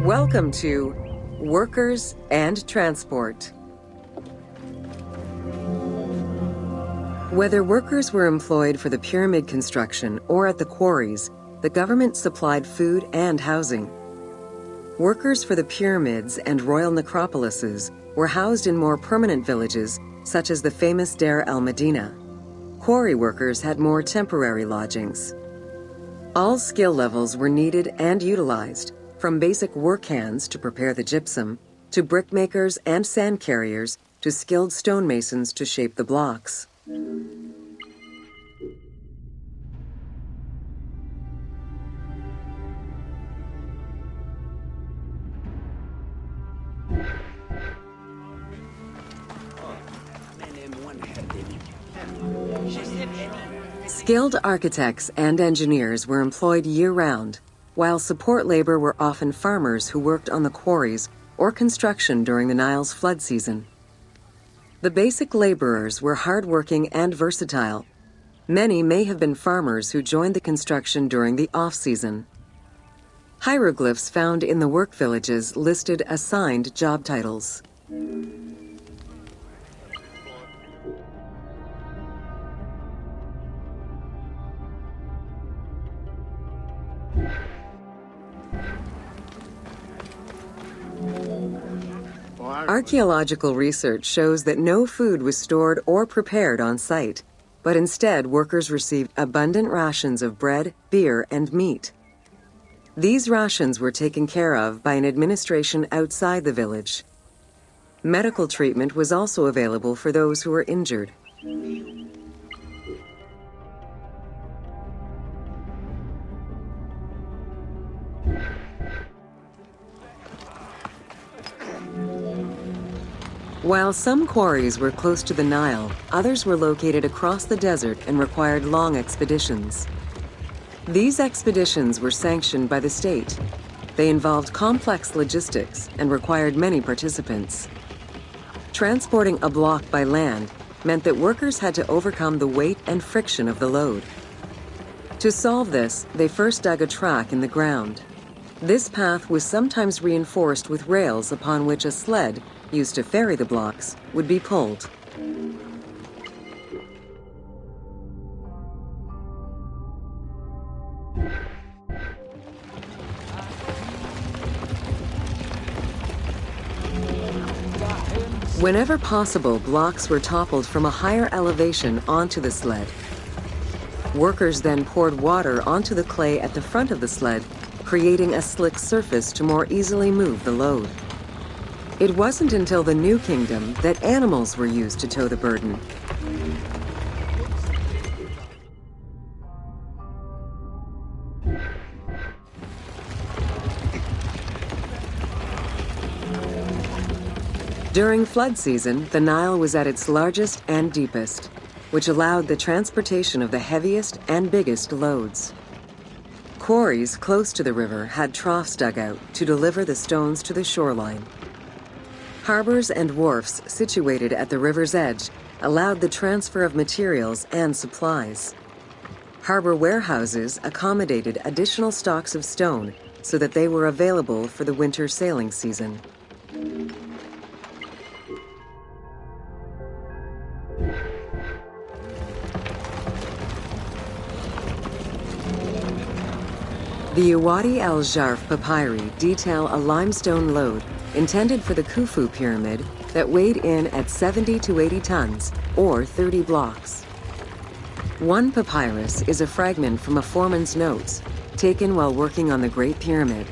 Welcome to Workers and Transport. Whether workers were employed for the pyramid construction or at the quarries, the government supplied food and housing. Workers for the pyramids and royal necropolises were housed in more permanent villages, such as the famous Deir el-Medina. Quarry workers had more temporary lodgings. All skill levels were needed and utilized, from basic work hands to prepare the gypsum, to brickmakers and sand carriers, to skilled stonemasons to shape the blocks. Skilled architects and engineers were employed year-round, while support labor were often farmers who worked on the quarries or construction during the Nile's flood season. The basic laborers were hardworking and versatile. Many may have been farmers who joined the construction during the off-season. Hieroglyphs found in the work villages listed assigned job titles. Archaeological research shows that no food was stored or prepared on site, but instead workers received abundant rations of bread, beer, and meat. These rations were taken care of by an administration outside the village. Medical treatment was also available for those who were injured. While some quarries were close to the Nile, others were located across the desert and required long expeditions. These expeditions were sanctioned by the state. They involved complex logistics and required many participants. Transporting a block by land meant that workers had to overcome the weight and friction of the load. To solve this, they first dug a track in the ground. This path was sometimes reinforced with rails upon which a sled, used to ferry the blocks, would be pulled. Whenever possible, blocks were toppled from a higher elevation onto the sled. Workers then poured water onto the clay at the front of the sled, creating a slick surface to more easily move the load. It wasn't until the New Kingdom that animals were used to tow the burden. During flood season, the Nile was at its largest and deepest, which allowed the transportation of the heaviest and biggest loads. Quarries close to the river had troughs dug out to deliver the stones to the shoreline. Harbors and wharfs situated at the river's edge allowed the transfer of materials and supplies. Harbor warehouses accommodated additional stocks of stone so that they were available for the winter sailing season. The Wadi el-Jarf papyri detail a limestone load intended for the Khufu pyramid that weighed in at 70 to 80 tons, or 30 blocks. One papyrus is a fragment from a foreman's notes, taken while working on the Great Pyramid.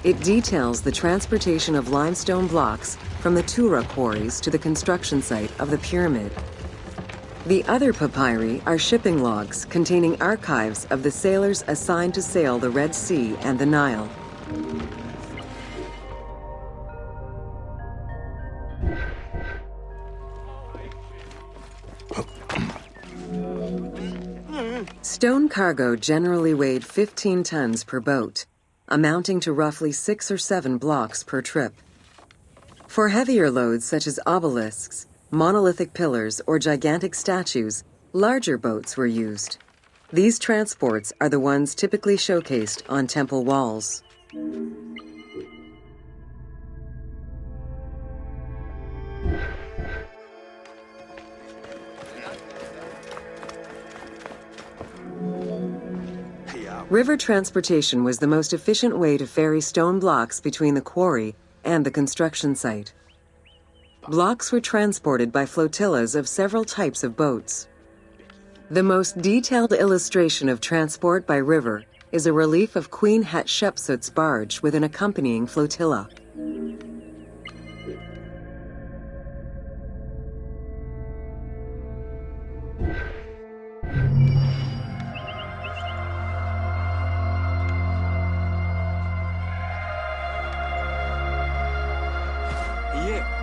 It details the transportation of limestone blocks from the Tura quarries to the construction site of the pyramid. The other papyri are shipping logs containing archives of the sailors assigned to sail the Red Sea and the Nile. Stone cargo generally weighed 15 tons per boat, amounting to roughly 6 or 7 blocks per trip. For heavier loads such as obelisks, monolithic pillars, or gigantic statues, larger boats were used. These transports are the ones typically showcased on temple walls. River transportation was the most efficient way to ferry stone blocks between the quarry and the construction site. Blocks were transported by flotillas of several types of boats. The most detailed illustration of transport by river is a relief of Queen Hatshepsut's barge with an accompanying flotilla. Yeah.